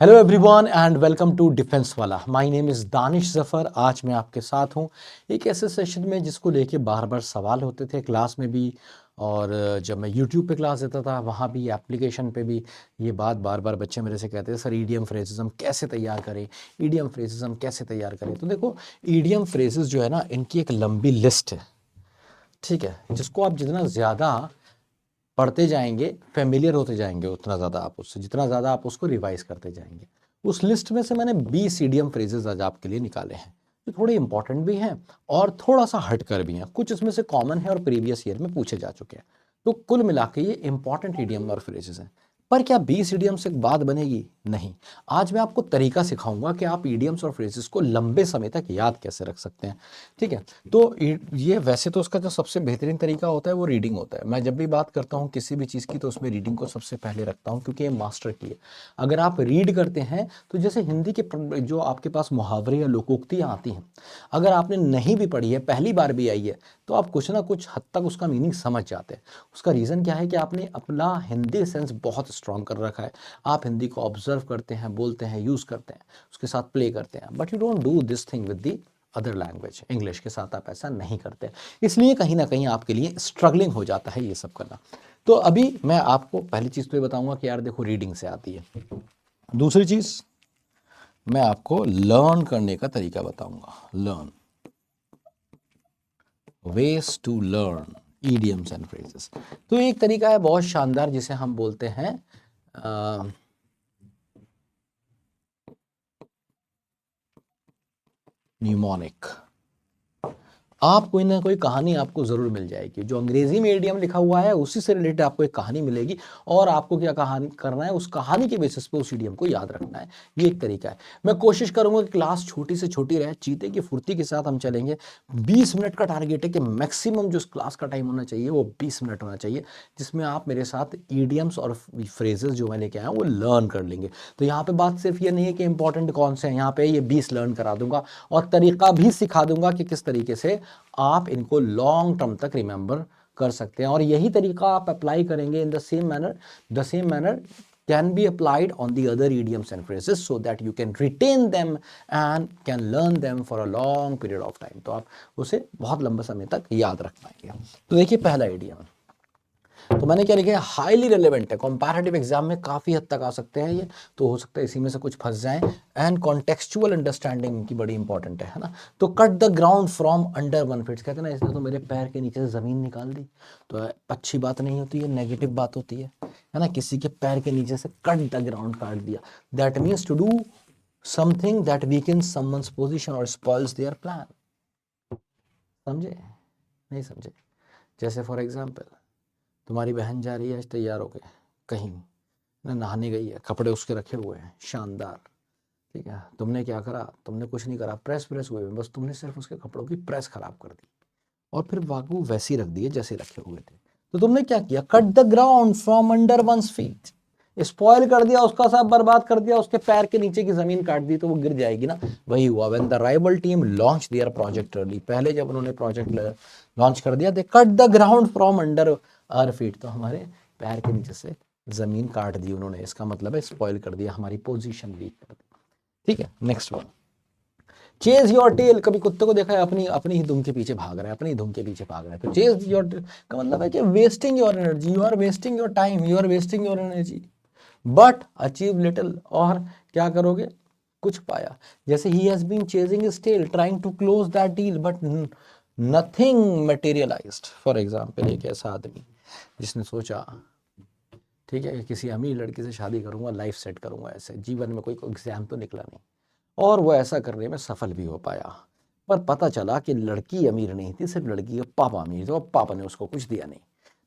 Hello everyone and welcome to Defence Wallah. My name is Danish Zafar. आज मैं आपके साथ हूँ एक ऐसे सेशन में जिसको लेके बार बार सवाल होते थे क्लास में भी, और जब मैं यूट्यूब पे क्लास देता था वहाँ भी, एप्लीकेशन पे भी ये बात बार बार बच्चे मेरे से कहते थे, सर ईडीएम फ्रेजेस हम कैसे तैयार करें, ईडीएम फ्रेजेस हम कैसे तैयार करें। तो देखो, ईडीएम फ्रेजेस जो है ना, इनकी एक लंबी लिस्ट है, ठीक है, जिसको आप जितना ज़्यादा पढ़ते जाएंगे, फेमिलियर होते जाएंगे, उतना ज़्यादा आप उससे, जितना ज़्यादा आप उसको रिवाइज करते जाएंगे। उस लिस्ट में से मैंने 20 ईडियम फ्रेजेस आज आपके लिए निकाले हैं, जो थोड़े इंपॉर्टेंट भी हैं और थोड़ा सा हटकर भी हैं। कुछ इसमें से कॉमन है और प्रीवियस ईयर में पूछे जा चुके हैं। तो कुल मिला के ये इंपॉर्टेंट ईडियम और फ्रेजेस हैं। पर क्या 20 ईडियम से बात बनेगी? नहीं। आज मैं आपको तरीका सिखाऊंगा कि आप ईडियम्स और फ्रेजेस को लंबे समय तक याद कैसे रख सकते हैं, ठीक है। तो ये वैसे तो उसका जो सबसे बेहतरीन तरीका होता है वो रीडिंग होता है। मैं जब भी बात करता हूँ किसी भी चीज़ की तो उसमें रीडिंग को सबसे पहले रखता हूँ, क्योंकि ये मास्टर की है। अगर आप रीड करते हैं तो जैसे हिंदी के जो आपके पास मुहावरे या लोकोक्तियाँ आती हैं, अगर आपने नहीं भी पढ़ी है, पहली बार भी आई है, तो आप कुछ ना कुछ हद तक उसका मीनिंग समझ जाते हैं। उसका रीज़न क्या है कि आपने अपना हिंदी सेंस बहुत स्ट्रॉन्ग कर रखा है। आप हिंदी को ऑब्जर्व करते हैं, बोलते हैं, यूज़ करते हैं, उसके साथ प्ले करते हैं। But you don't do this thing with the other language. English के साथ आप ऐसा नहीं करते, इसलिए कहीं ना कहीं आपके लिए स्ट्रगलिंग हो जाता है ये सब करना। तो अभी मैं आपको पहली चीज़ तो ये बताऊंगा कि यार देखो, रीडिंग से आती है। दूसरी चीज़, मैं आपको लर्न करने का तरीका बताऊंगा। Learn, ways to learn idioms and phrases। तो एक तरीका है बहुत शानदार जिसे हम बोलते हैं न्यूमोनिक। आप कोई ना कोई कहानी आपको ज़रूर मिल जाएगी, जो अंग्रेजी में ईडियम लिखा हुआ है उसी से रिलेटेड आपको एक कहानी मिलेगी, और आपको क्या कहानी करना है, उस कहानी के बेसिस पे उस ईडियम को याद रखना है। ये एक तरीका है। मैं कोशिश करूंगा कि क्लास छोटी से छोटी रहे, चीते की फुर्ती के साथ हम चलेंगे। 20 मिनट का टारगेट है कि मैक्सिमम जो क्लास का टाइम होना चाहिए वो 20 मिनट होना चाहिए, जिसमें आप मेरे साथ ईडियम्स और फ्रेजेस जो मैं लेके आया हूँ वो लर्न कर लेंगे। तो यहाँ पे बात सिर्फ ये नहीं है कि इंपॉर्टेंट कौन से हैं, यहाँ पे ये 20 लर्न करा दूंगा और तरीका भी सिखा दूंगा कि किस तरीके से आप इनको लॉन्ग टर्म तक रिमेंबर कर सकते हैं। और यही तरीका आप अप्लाई करेंगे in the same manner can be applied on the other idioms and phrases so that you can retain them and can learn them for a long period of time। तो आप उसे बहुत लंबे समय तक याद रख पाएंगे। तो देखिए, पहला idiom, तो मैंने क्या लिखा है, हाईली रेलेवेंट है, कंपैरेटिव एग्जाम में काफ़ी हद तक आ सकते हैं ये, तो हो सकता है इसी में से कुछ फंस जाएं। एंड कॉन्टेक्चुअल अंडरस्टैंडिंग की बड़ी इंपॉर्टेंट है ना। तो cut the ground from under 1 feet, कहते हैं ना, इसने तो मेरे पैर के नीचे से ज़मीन निकाल दी। तो अच्छी बात नहीं होती है, नेगेटिव बात होती है ना। किसी के पैर के नीचे से कट द ग्राउंड काट दिया, that means to do something that weakens someone's position और स्पॉइल्स देयर प्लान। समझे? नहीं समझे? जैसे फॉर एग्जाम्पल, तुम्हारी बहन जा रही है आज तैयार होके कहीं ना, नहाने गई है, कपड़े उसके रखे हुए हैं शानदार, ठीक है। तुमने क्या करा? तुमने कुछ नहीं करा, प्रेस हुए हैं, बस तुमने सिर्फ उसके कपड़ों की प्रेस खराब कर दी और फिर वाकू वैसे ही रख दिए जैसे रखे हुए थे। तो तुमने क्या किया? Cut the ground from under one's feet, spoil कर दिया, उसका सब बर्बाद कर दिया, उसके पैर के नीचे की जमीन काट दी, तो वो गिर जाएगी ना। वही हुआ when the rival team launch their project early, पहले जब उन्होंने प्रोजेक्ट लॉन्च कर दिया, they cut the ground from under our feet, तो हमारे पैर के नीचे से जमीन काट दी उन्होंने। इसका मतलब है स्पॉइल कर दिया, हमारी पोजीशन वीक कर दी, ठीक है। Next one, chase your tail. कभी कुत्ते को देखा है अपनी अपनी ही धुन के पीछे भाग रहा है, अपनी धुन के पीछे भाग रहा है। तो चेज योर का मतलब है कि wasting your energy, you are wasting your time, you are wasting your energy, but achieve little. और क्या करोगे? कुछ पाया। जैसे he has been chasing his tail trying to close that deal but nothing materialised. For example, एक ऐसा आदमी जिसने सोचा, ठीक है, किसी अमीर लड़की से शादी करूंगा, लाइफ सेट करूंगा, ऐसे जीवन में कोई एग्जाम तो निकला नहीं, और वो ऐसा करने में सफल भी हो पाया। पर पता चला कि लड़की अमीर नहीं थी, सिर्फ लड़की का पापा अमीर था और पापा ने उसको कुछ दिया नहीं।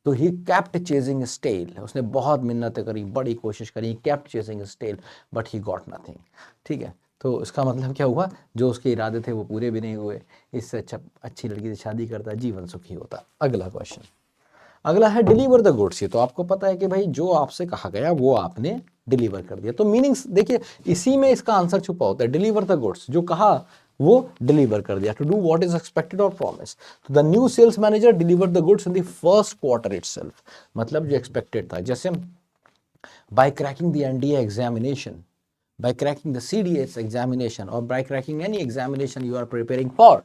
तो he kept chasing his tail, उसने बहुत मिन्नतें करी, बड़ी कोशिश करी, kept chasing his tail but he got nothing, ठीक है। तो इसका मतलब क्या हुआ? जो उसके इरादे थे वो पूरे भी नहीं हुए। इससे अच्छा अच्छी लड़की से शादी करता, जीवन सुखी होता। अगला क्वेश्चन, अगला है डिलीवर द गुड्स। ये तो आपको पता है कि भाई जो आपसे कहा गया वो आपने डिलीवर कर दिया। तो मीनिंग्स देखिए, इसी में इसका आंसर छुपा होता है। डिलीवर द गुड्स, जो कहा वो डिलीवर कर दिया। To do what is expected और प्रॉमिस। तो the new sales manager deliver the goods in the first quarter itself, मतलब जो एक्सपेक्टेड था। जैसे by cracking the NDA examination, by cracking the CDS examination or by cracking any examination you are preparing for,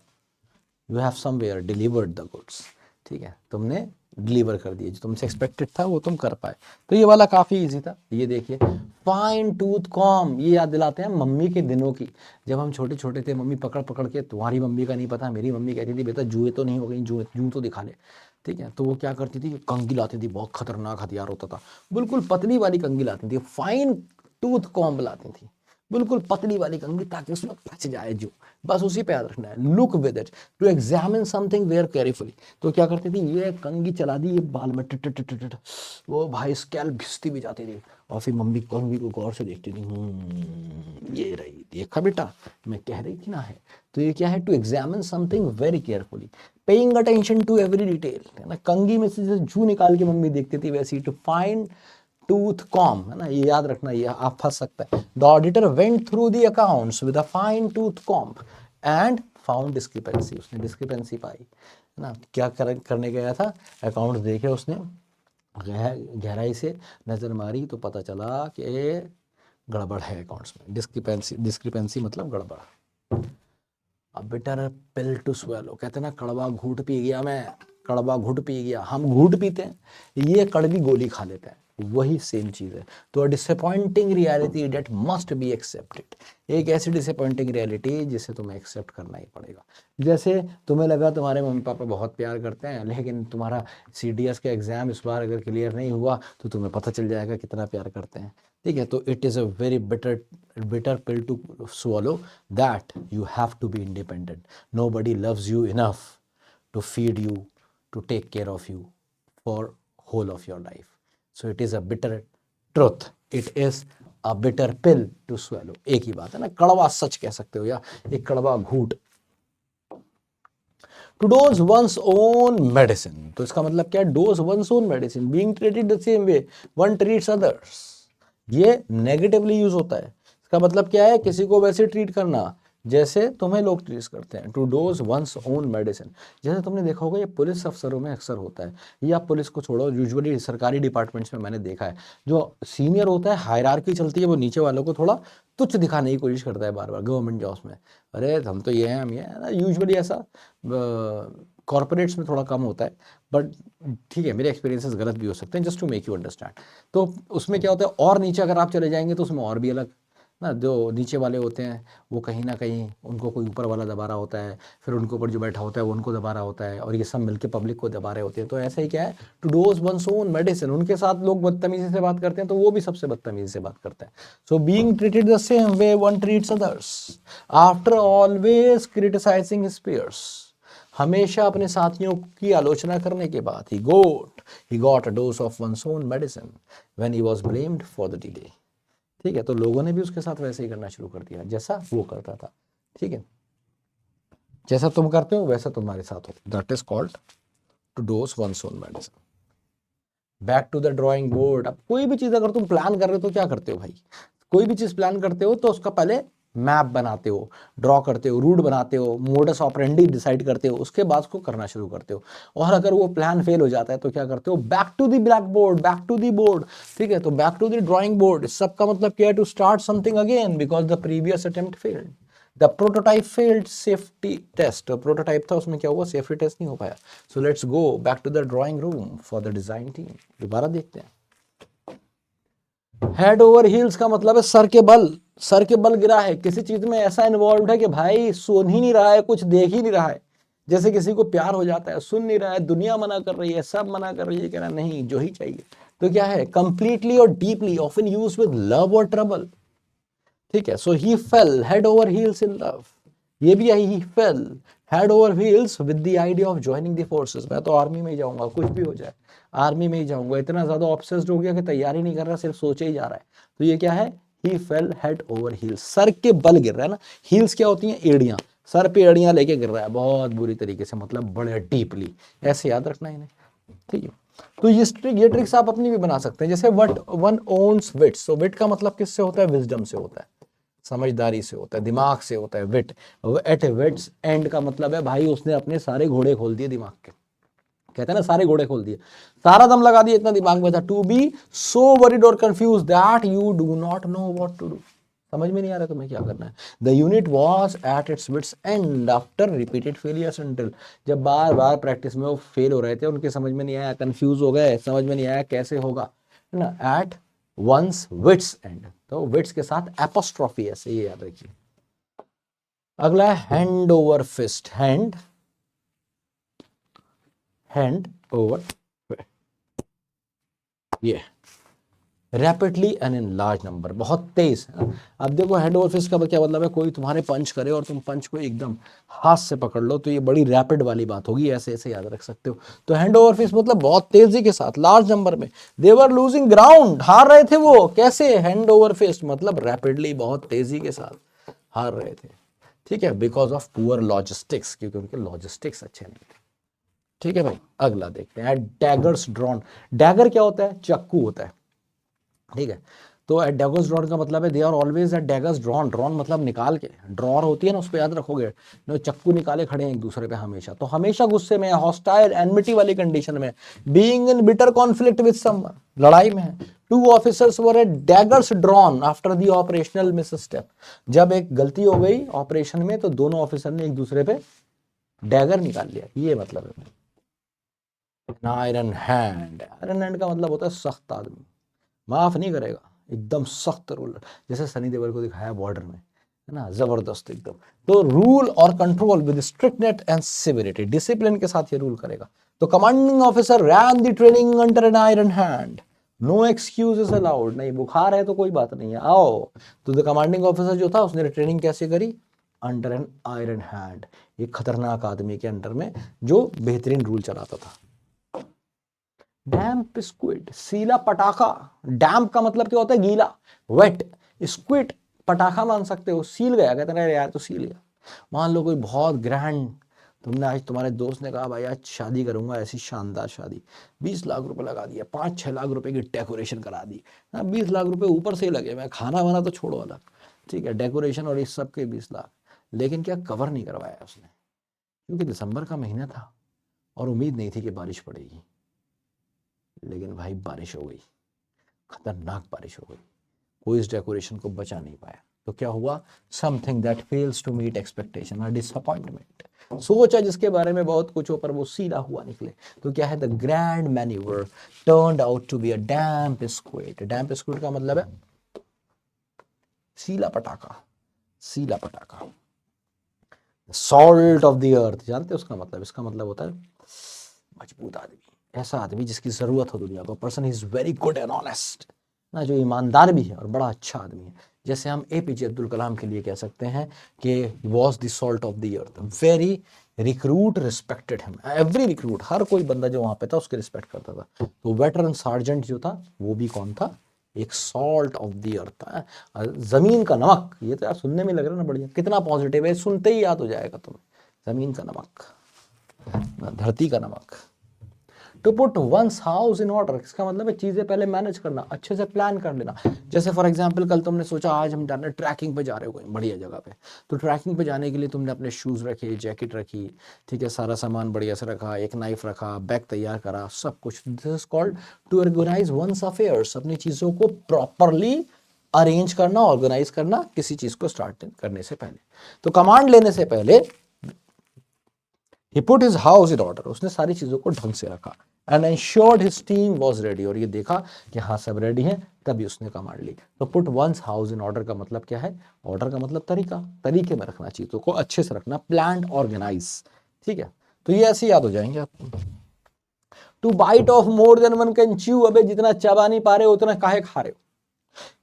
you have somewhere delivered the goods. ठीक है, तुमने deliver कर दिए, जो तुमसे एक्सपेक्टेड था वो तुम कर पाए। तो ये वाला काफी इजी था। ये देखिए, फाइन टूथ कॉम्ब, ये याद दिलाते हैं मम्मी के दिनों की। जब हम छोटे छोटे थे, मम्मी पकड़ पकड़ के, तुम्हारी मम्मी का नहीं पता, मेरी मम्मी कहती थी बेटा जुए तो नहीं हो गई, जू तो दिखा ले। ठीक है, तो वो क्या करती थी, कंघी लाती थी, बहुत खतरनाक हथियार होता था, बिल्कुल पतली वाली कंघी लाती थी, फाइन टूथ कॉम्ब लाती थी, बिल्कुल पतली वाली कंघी, ताकि उसमें फंस जाए जो, बस उसी पे याद रखना है। Look with it to examine something very carefully. तो क्या करती थी, ये कंघी चला दी, ये बाल में टिट टिट टिट टिट, वो भाई स्कैल्प घिसती भी जाती थी, और फिर मम्मी कंघी को गौर से देखती थी, ये रही, देखा बेटा मैं कह रही थी ना है। तो ये क्या है, to examine something very carefully, paying attention to every detail, है ना। कंघी में से जैसे जू निकाल के मम्मी देखती थी, वैसी टू फाइंड टूथ कॉम्ब, है ना, ये याद रखना, ये आप फंस सकता है। The auditor went through the accounts with a fine tooth comb and found discrepancy, उसने डिस्क्रिपेंसी पाई, है ना। क्या करने गया था, अकाउंट्स देखे उसने, गहराई से नजर मारी, तो पता चला कि गड़बड़ है अकाउंट्स में। डिस्क्रिपेंसी मतलब गड़बड़। अब बिटर पिल टू स्वेलो, कहते हैं ना, कड़वा घूंट पी गया मैं, कड़वा घुट पी गया, हम घूंट पीते हैं, ये कड़वी गोली खा लेते हैं, वही सेम चीज है। तो disappointing reality that must be accepted, एक ऐसी डिसअपॉइंटिंग रियलिटी जिसे तुम्हें एक्सेप्ट करना ही पड़ेगा। जैसे तुम्हें लगा तुम्हारे मम्मी पापा बहुत प्यार करते हैं, लेकिन तुम्हारा CDS का एग्जाम इस बार अगर क्लियर नहीं हुआ तो तुम्हें पता चल जाएगा कितना प्यार करते हैं। ठीक है, तो it is a very bitter pill to swallow that you have to be independent. Nobody loves you enough to feed you, to take care of you for whole of your life. So it is a bitter truth. It is a bitter pill to swallow. एक ही बात है ना, कड़वा सच कह सकते हो या एक कड़वा घूंट। To dose one's own medicine, तो इसका मतलब क्या है, dose one's own medicine, being treated the same way one treats others, ये नेगेटिवली यूज होता है। इसका मतलब क्या है, किसी को वैसे ट्रीट करना जैसे तुम्हें लोग ट्रीट करते हैं। To dose one's own medicine, जैसे तुमने देखा होगा ये पुलिस अफसरों में अक्सर होता है, या पुलिस को छोड़ो, यूजुअली सरकारी डिपार्टमेंट्स में मैंने देखा है, जो सीनियर होता है, हायरार्की चलती है, वो नीचे वालों को थोड़ा तुच्छ दिखाने की कोशिश करता है बार बार गवर्नमेंट जॉब्स में। अरे हम तो ये हैं, हम ये हैं, यूजुअली ऐसा कॉर्पोरेट्स में थोड़ा कम होता है, बट ठीक है, मेरे एक्सपीरियंसेस गलत भी हो सकते हैं, just to make you understand. तो उसमें क्या होता है, और नीचे अगर आप चले जाएंगे तो उसमें और भी अलग ना, जो नीचे वाले होते हैं वो कहीं ना कहीं उनको कोई ऊपर वाला दबा रहा होता है, फिर उनके ऊपर जो बैठा होता है वो उनको दबा रहा होता है, और ये सब मिलके पब्लिक को दबा रहे होते हैं। तो ऐसा ही क्या है, to dose one's own medicine, उनके साथ लोग बदतमीजी से बात करते हैं तो वो भी सबसे बदतमीजी से बात करते हैं। So being treated the same way one treats others, after always criticising his peers, हमेशा अपने साथियों की आलोचना करने के बाद he got a dose of one's own medicine when he was blamed for the delay। ठीक है, तो लोगों ने भी उसके साथ वैसे ही करना शुरू कर दिया जैसा वो करता था। ठीक है, जैसा तुम करते हो वैसा तुम्हारे साथ हो, that is called to dose one's own medicine. Back to the drawing board. अब कोई भी चीज अगर तुम प्लान कर रहे हो तो क्या करते हो भाई, कोई भी चीज प्लान करते हो तो उसका पहले मैप बनाते हो, ड्रॉ करते हो, रूट बनाते हो, मोडस ऑपरेंडी डिसाइड करते हो, उसके बाद उसको करना शुरू करते हो। और अगर वो प्लान फेल हो जाता है तो क्या करते हो, back to the black board, back to the board. ठीक है, तो back to the drawing board, सबका मतलब क्या है, to start something again because the previous attempt failed. The prototype failed safety test, prototype था उसमें क्या हुआ, सेफ्टी टेस्ट नहीं हो पाया। So let's go back to the drawing room for the design team, दोबारा देखते हैं। हेड ओवर हील्स का मतलब है सर के बल, सर के बल गिरा है, किसी चीज में ऐसा इन्वॉल्व है कि भाई सुन ही नहीं रहा है, कुछ देख ही नहीं रहा है। जैसे किसी को प्यार हो जाता है, सुन नहीं रहा है, दुनिया मना कर रही है, सब मना कर रही है, कह रहा नहीं जो ही चाहिए। तो क्या है, कंप्लीटली और deeply, often used with love और ट्रबल। ठीक है, so he fell head over heels in love, ये भी है, he fell head over heels with the idea of joining the forces, मैं तो आर्मी में ही जाऊंगा, कुछ भी हो जाए आर्मी में ही जाऊंगा, इतना ज्यादा ऑब्सेस्ड हो गया कि तैयारी नहीं कर रहा, सिर्फ सोचे ही जा रहा है। तो ये क्या है, he fell head over heels, सर के बल गिर रहा है ना। हील्स क्या होती हैं, एड़ियां, सर पे एड़ियां लेके गिर रहा है बहुत बुरी तरीके से, मतलब बड़े डीपली, ऐसे याद रखना इन्हें। ठीक है, तो ये ट्रिक्स आप अपनी भी बना सकते हैं। जैसे वट वन ओन्स विट, सो विट का मतलब किससे होता है, विजडम से होता है, समझदारी से होता है, दिमाग से होता है। विट, एट विट्स एंड का मतलब है भाई उसने अपने सारे घोड़े खोल दिए दिमाग के, कहते हैं ना सारे घोड़े खोल दिए, सारा दम लगा दिया, इतना दिमाग में था। टू बी सो वरीड और confuse that you do not know what to do, समझ में नहीं आ रहा तुम्हें क्या करना है। The unit was at its wits end after repeated failures until, जब बार बार प्रैक्टिस में वो फेल हो रहे थे, उनके समझ में नहीं आया, कंफ्यूज हो गए, समझ में नहीं आया कैसे होगा, है ना। एट वंस विट्स एंड, तो विट्स के साथ एपोस्ट्रॉफी ऐसे, ये याद रखिए। अगला है hand over fist, hand over, ये rapidly and in large number, बहुत तेज है। अब देखो हैंड ओवर फिस्ट का क्या मतलब है, कोई तुम्हारे पंच करे और तुम पंच को एकदम हाथ से पकड़ लो, तो ये बड़ी रैपिड वाली बात होगी, ऐसे ऐसे याद रख सकते हो। तो हैंड ओवर फिस्ट मतलब बहुत तेजी के साथ, लार्ज नंबर में। दे वर लूजिंग ग्राउंड, हार रहे थे वो, कैसे, हैंड ओवर फिस्ट मतलब रैपिडली, बहुत तेजी के साथ हार रहे थे, ठीक है, बिकॉज ऑफ पुअर लॉजिस्टिक्स, क्योंकि उनके लॉजिस्टिक्स अच्छे नहीं थे, ठीक है भाई। अगला देखते हैं, डैगर्स ड्रॉन। डैगर क्या होता है, चाकू होता है, ठीक है। तो एट डैगर्स ड्रॉन का मतलब है they are always at daggers drawn, drawn मतलब निकाल के, ड्रॉर होती है ना, उस पर याद रखोगे, चक्कू निकाले खड़े हैं एक दूसरे पे हमेशा, तो हमेशा गुस्से में, हॉस्टाइल एनमिटी वाली कंडीशन में, being in bitter conflict with someone, लड़ाई में है। Two officers were at daggers drawn after the operational misstep, जब एक गलती हो गई ऑपरेशन में, तो दोनों ऑफिसर ने एक दूसरे पे डैगर निकाल लिया, ये मतलब है। आयरन हैंड, आयरन हैंड का मतलब होता है सख्त आदमी, माफ नहीं करेगा, एकदम सख्त रूलर, जैसे सनी देओल को दिखाया बॉर्डर में, है ना, जबरदस्त एकदम। तो रूल और control with strictness and severity, discipline के साथ ये रूल करेगा। तो commanding officer ran the training under an iron hand, no excuses allowed, नहीं बुखार है तो कोई बात नहीं है, आओ। तो द कमांडिंग ऑफिसर जो था, उसने ट्रेनिंग कैसे करी, अंडर एन आयरन हैंड, एक खतरनाक आदमी के अंडर में जो बेहतरीन रूल चलाता था। डैम्प स्क्विड, सीला पटाखा, डैम्प का मतलब क्या होता है, गीला, वेट, स्क्विड पटाखा मान सकते हो, सील गया, कहते हैं यार तो सील गया। मान लो कोई बहुत ग्रैंड, तुमने आज, तुम्हारे दोस्त ने कहा भाई आज शादी करूंगा, ऐसी शानदार शादी, 20 लाख रुपए लगा दिया, 5-6 लाख रुपए की डेकोरेशन करा दी, 20 लाख रुपए ऊपर से ही लगे, मैं खाना वाना तो छोड़ो अलग, ठीक है, डेकोरेशन और इस सब के 20 लाख, लेकिन क्या कवर नहीं करवाया उसने, क्योंकि दिसंबर का महीना था और उम्मीद नहीं थी कि बारिश पड़ेगी, लेकिन भाई बारिश हो गई, खतरनाक बारिश हो गई, कोई इस डेकोरेशन को बचा नहीं पाया, तो क्या हुआ, something that fails to meet expectation, a disappointment, सोचा जिसके बारे में बहुत कुछ हो पर वो सीधा हुआ निकले, तो क्या है, the grand manoeuvre turned out to be a damp squid, damp squid का मतलब है सीला पटाखा, सीला पटाखा, सॉल्ट ऑफ द अर्थ, जानते हो उसका मतलब, इसका मतलब होता है मजबूत आदमी, ऐसा आदमी जिसकी जरूरत हो दुनिया को, person is very good and honest ना, जो ईमानदार भी है और बड़ा अच्छा आदमी है। जैसे हम एपीजे अब्दुल कलाम के लिए कह सकते हैं कि was the salt of the earth, very recruit respected him, every recruit, हर कोई बंदा जो वहां पे था उसके रिस्पेक्ट करता था। तो वेटरन सार्जेंट जो था वो भी कौन था, एक सॉल्ट ऑफ द अर्थ था, जमीन का नमक, ये तो यार सुनने में लग रहा है ना बढ़िया, कितना पॉजिटिव है, सुनते ही याद हो जाएगा तुम्हें, जमीन का नमक, धरती का नमक। To put one's house in order, इसका मतलब है चीजें पहले मैनेज करना, अच्छे से प्लान कर लेना। जैसे फॉर एग्जांपल कल तुमने सोचा आज हम जाना ट्रैकिंग पे जा रहे हो कोई बढ़िया जगह पे, तो ट्रैकिंग पे जाने के लिए तुमने अपने शूज रखे, जैकेट रखी, ठीक है, सारा सामान बढ़िया से रखा, एक नाइफ रखा, बैग तैयार करा, सब कुछ, this is called to organise one's affairs, अपनी चीजों को प्रॉपरली अरेंज करना, ऑर्गेनाइज करना, किसी चीज को स्टार्ट करने से पहले। तो कमांड लेने से पहले he put his house in order, उसने सारी चीजों को ढंग से रखा, and ensured his team was ready, और ये देखा कि हाँ सब रेडी हैं, तभी उसने कमांड ली। तो put one's house in order का मतलब क्या है, ऑर्डर का मतलब तरीका, तरीके में रखना, चीजों को अच्छे से रखना, प्लान ऑर्गेनाइज, ठीक है। तो ये ऐसे याद हो जाएंगे आपको। To bite off more than one can chew, अबे जितना चबा नहीं पा रहे उतना काहे खा रहे हो,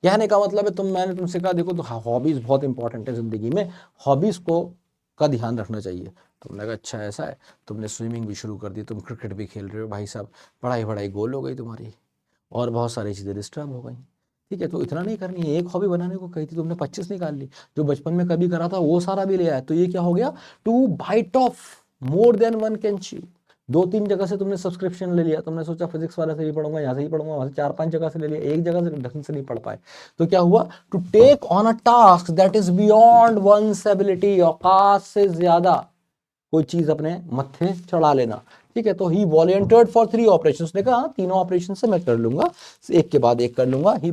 कहने का मतलब है मैंने तुमसे कहा देखो, तो हॉबीज बहुत इंपॉर्टेंट है जिंदगी में, हॉबीज को का ध्यान रखना चाहिए। तुमने कहा अच्छा ऐसा है, तुमने स्विमिंग भी शुरू कर दी, तुम क्रिकेट भी खेल रहे हो, भाई साहब पढ़ाई गोल हो गई तुम्हारी, और बहुत सारी चीज़ें डिस्टर्ब हो गई, ठीक है। तो इतना नहीं करनी है, एक हॉबी बनाने को कही थी तुमने 25 निकाल ली, जो बचपन में कभी करा था वो सारा भी ले आया, तो ये क्या हो गया, to bite off more than one can chew, 2-3 जगह से तुमने सब्सक्रिप्शन ले लिया, तुमने सोचा फिजिक्स वाले से भी पढ़ूंगा, यहाँ से ही पढ़ूंगा, वहां से 4-5 जगह से ले लिया, एक जगह से ढंग से नहीं पढ़ पाए, तो क्या हुआ, to take on a task that is beyond one's ability, औकात से ज्यादा कोई चीज अपने मत्थे चढ़ा लेना, ठीक है। तो ही वॉलंटियर्ड फॉर 3 ऑपरेशंस, ने कहा 3 ऑपरेशन से मैं कर लूंगा, एक के बाद एक कर लूंगा, he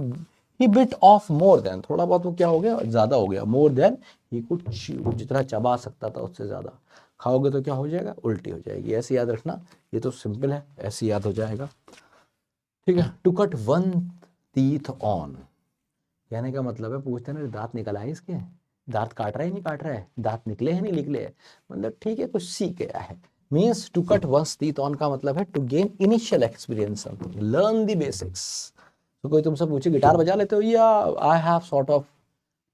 he bit off more than, थोड़ा बहुत वो क्या हो गया, ज्यादा हो गया, more than he could chew, जितना चबा सकता था उससे ज्यादा खाओगे तो क्या हो जाएगा, उल्टी हो जाएगी। ऐसे याद रखना, ये तो सिंपल है, ऐसे याद हो जाएगा। ठीक है, to cut one teeth on, कहने का मतलब है, पूछते हैं ना दांत निकल आए इसके, दांत काट रहा है नहीं काट रहा है, दांत निकले हैं नहीं निकले हैं, मतलब ठीक है कुछ सीख गया है। Means to cut one's teeth on का मतलब है to gain initial experience, learn the basics. तो कोई तुमसे पूछे गिटार बजा लेते हो, या I have sort of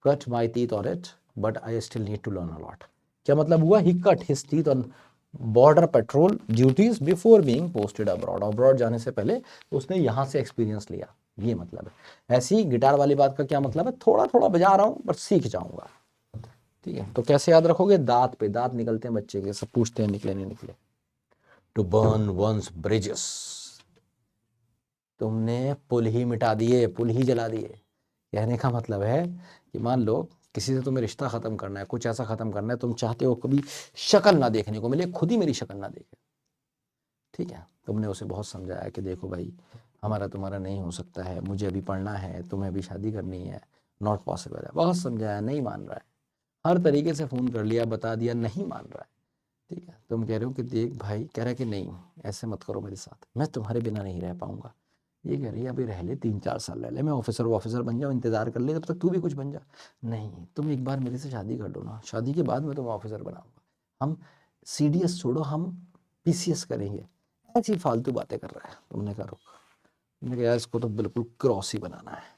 cut my teeth on it but I still need to learn a lot. क्या मतलब हुआ, he cut his teeth on border patrol duties before being posted abroad, abroad जाने से पहले उसने यहाँ से एक्सपीरियंस लिया, ये मतलब है। ऐसी गिटार वाली बात का क्या मतलब है, थोड़ा थोड़ा बजा रहा हूँ बट सीख जाऊंगा। ठीक है, तो कैसे याद रखोगे, दांत पे, दांत निकलते हैं बच्चे के, सब पूछते हैं निकले नहीं निकले। टू बर्न वंस ब्रिजेस, तुमने पुल ही मिटा दिए, पुल ही जला दिए। कहने का मतलब है कि मान लो किसी से तुम्हें रिश्ता खत्म करना है, कुछ ऐसा खत्म करना है, तुम चाहते हो कभी शक्ल ना देखने को मिले, खुद ही मेरी शक्ल ना देखे। ठीक है, तुमने उसे बहुत समझाया कि देखो भाई हमारा तुम्हारा नहीं हो सकता है, मुझे अभी पढ़ना है, तुम्हें अभी शादी करनी है, नॉट पॉसिबल है, बहुत समझाया, नहीं मान रहा है, हर तरीके से फ़ोन कर लिया, बता दिया, नहीं मान रहा है। ठीक है, तुम कह रहे हो कि देख भाई, कह रहा है कि नहीं ऐसे मत करो मेरे साथ, मैं तुम्हारे बिना नहीं रह पाऊंगा। ये कह रही है अभी रह ले, 3-4 साल रह ले, मैं ऑफिसर बन जाऊँ, इंतजार कर ले, तब तक तू भी कुछ बन जा। नहीं, तुम एक बार मेरे से शादी कर लो ना, शादी के बाद मैं तुम्हें ऑफिसर बनाऊंगा, हम CDS छोड़ो, हम PCS करेंगे। ऐसी फालतू बातें कर रहा है। तुमने कहा रुक, तुमने कहा यार इसको तो बिल्कुल क्रॉस ही बनाना है।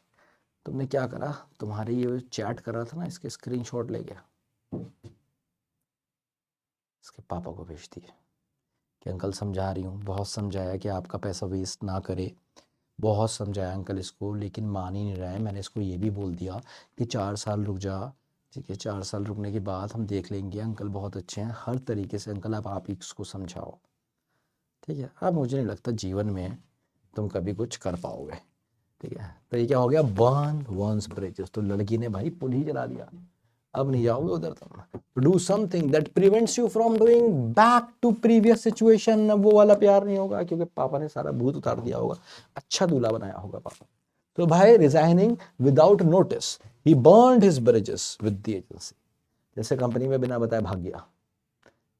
तुमने क्या करा, तुम्हारे ये चैट कर रहा था ना, इसके स्क्रीनशॉट ले गया, इसके पापा को भेज दिए कि अंकल समझा रही हूँ, बहुत समझाया कि आपका पैसा वेस्ट ना करे, बहुत समझाया अंकल इसको, लेकिन मान ही नहीं रहा है। मैंने इसको ये भी बोल दिया कि 4 साल रुक जा, ठीक है, 4 साल रुकने के बाद हम देख लेंगे, अंकल बहुत अच्छे हैं हर तरीके से, अंकल आप ही इसको समझाओ। ठीक है, अब मुझे नहीं लगता जीवन में तुम कभी कुछ कर पाओगे। ठीक है, तो ये क्या हो गया, बर्न वंस ब्रिजेस, तो लड़की ने भाई पुल ही जला दिया, अब नहीं जाओगे उधर तुम। Do something that prevents you from doing back to previous situation. अब वो वाला प्यार नहीं होगा क्योंकि पापा ने सारा भूत उतार दिया होगा, अच्छा दूल्हा बनाया होगा पापा। तो भाई resigning without notice he burned his bridges with the agency, जैसे कंपनी में बिना बताए भाग गया।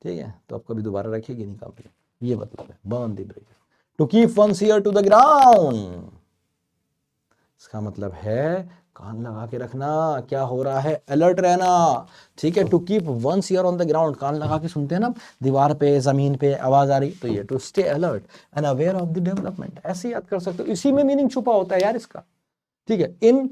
ठीक है, तो अब कभी दोबारा रखेगी नहीं कंपनी, ये मतलब है burn the bridges. To keep one's ear to the ground, इसका मतलब है कान लगा के रखना, क्या हो रहा है, अलर्ट रहना। ठीक है, to keep one's ear on the ground, कान लगा के सुनते हैं ना, दीवार पे, जमीन पे आवाज आ रही, तो ये to stay alert and aware of the development, ऐसे याद कर सकते हो, इसी में मीनिंग छुपा होता है यार इसका। ठीक है, इन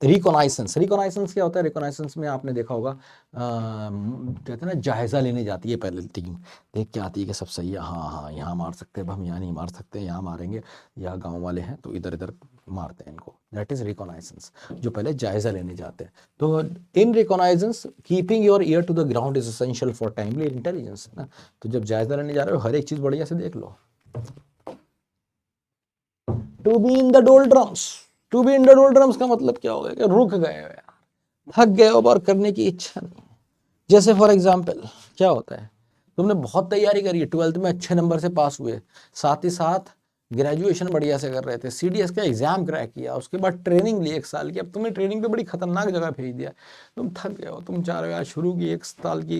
रिकॉनाइसेंस, रिकॉनाइसेंस क्या होता है, रिकॉनाइसेंस में आपने देखा होगा कहते हैं ना, जायजा लेने जाती है पहले टीम, देख के आती है कि सब सही है, हाँ हाँ यहाँ मार सकते हैं, हम यहाँ नहीं मार सकते, यहाँ मारेंगे, या गांव वाले हैं तो इधर इधर मारते हैं इनको, दैट इज रिकॉनाइसेंस, जो पहले जायजा लेने जाते हैं। तो in reconnaissance keeping your ear to the ground is essential for timely intelligence, है ना। तो जब जायजा लेने जा रहे हो हर एक चीज बढ़िया से देख लो। To be in the doldrums, to be in the doldrums का मतलब क्या होगा कि रुक गए हो यार, थक गए हो और करने की इच्छा नहीं। जैसे फॉर एग्जाम्पल क्या होता है, तुमने बहुत तैयारी करी है, 12th में अच्छे नंबर से पास हुए, साथ ही साथ ग्रेजुएशन बढ़िया से कर रहे थे, CDS का एग्जाम क्रैक किया, उसके बाद ट्रेनिंग ली 1 साल की, अब तुम्हें ट्रेनिंग पे बड़ी खतरनाक जगह भेज दिया, तुम थक गए हो, तुम चाह रहे हो यार शुरू की 1 साल की,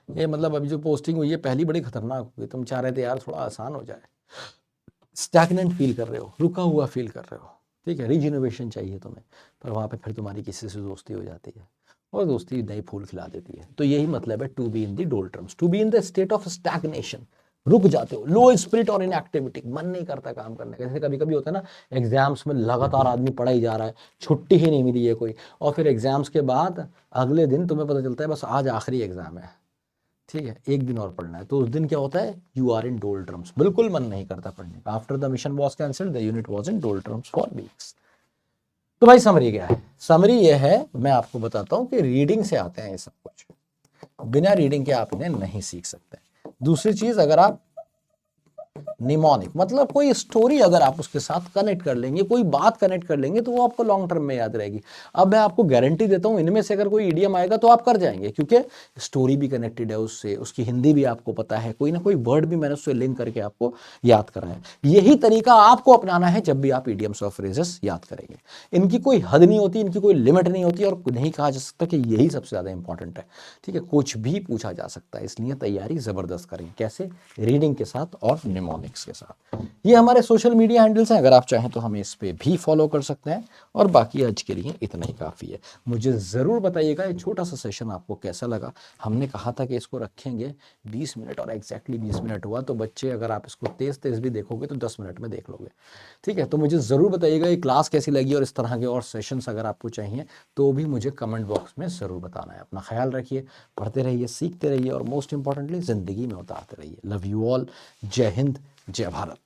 ये मतलब अभी जो पोस्टिंग हुई है पहली बड़ी खतरनाक हुई, तुम चाह रहे थे यार थोड़ा आसान हो जाए, स्टैग्नेंट फील कर रहे हो, रुका हुआ फील कर रहे हो। ठीक है, रीजिनोवेशन चाहिए तुम्हें, पर वहाँ पे फिर तुम्हारी किसी से दोस्ती हो जाती है और दोस्ती नई फूल खिला देती है। तो यही मतलब है to be in the doldrums, to be in the state of stagnation, रुक जाते हो, लो स्पिरिट और इनएक्टिविटी, मन नहीं करता काम करने का। जैसे कभी कभी होता है ना, एग्जाम्स में लगातार आदमी पढ़ा ही जा रहा है, छुट्टी ही नहीं मिली है कोई, और फिर एग्जाम्स के बाद अगले दिन तुम्हें पता चलता है बस आज आखिरी एग्जाम है, ठीक है, 1 दिन और पढ़ना है, तो उस दिन क्या होता है, यू आर इन डोल्ड्रम्स, बिल्कुल मन नहीं करता पढ़ने का। After the mission was cancelled the unit was in doldrums for weeks. तो भाई समरी क्या है, समरी ये है, मैं आपको बताता हूं कि रीडिंग से आते हैं ये सब कुछ, बिना रीडिंग के आप इन्हें नहीं सीख सकते। दूसरी चीज, अगर आप निमोनिक मतलब कोई स्टोरी अगर आप उसके साथ कनेक्ट कर लेंगे, कोई बात कनेक्ट कर लेंगे, तो वो आपको लॉन्ग टर्म में याद रहेगी। अब मैं आपको गारंटी देता हूँ इनमें से अगर कोई इडियम आएगा तो आप कर जाएंगे, क्योंकि स्टोरी भी कनेक्टेड है उससे, उसकी हिंदी भी आपको पता है, कोई ना कोई वर्ड भी मैंने उससे लिंक करके आपको याद कराया। यही तरीका आपको अपनाना है जब भी आप इडियम्स और फ्रेजेस याद करेंगे। इनकी कोई हद नहीं होती, इनकी कोई लिमिट नहीं होती, और नहीं कहा जा सकता कि यही सबसे ज़्यादा इंपॉर्टेंट है। ठीक है, कुछ भी पूछा जा सकता है, इसलिए तैयारी ज़बरदस्त करें। कैसे? रीडिंग के साथ और निमोनिक्स के साथ। ये हमारे सोशल मीडिया हैंडल्स हैं, अगर आप चाहें तो हमें इस पे भी फॉलो कर सकते हैं। और बाकी आज के लिए इतना ही काफ़ी है। मुझे ज़रूर बताइएगा ये छोटा सा सेशन आपको कैसा लगा। हमने कहा था कि इसको रखेंगे 20 मिनट, और एग्जैक्टली 20 मिनट हुआ। तो बच्चे अगर आप इसको तेज़ तेज़ भी देखोगे तो 10 मिनट में देख लोगे। ठीक है, तो मुझे ज़रूर बताइएगा ये क्लास कैसी लगी, और इस तरह के और सेशंस अगर आपको चाहिए तो भी मुझे कमेंट बॉक्स में ज़रूर बताना है। अपना ख्याल रखिए, पढ़ते रहिए, सीखते रहिए, और मोस्ट इंपॉर्टेंटली ज़िंदगी में उतारते रहिए। Love you all. जय हिंद, जय भारत।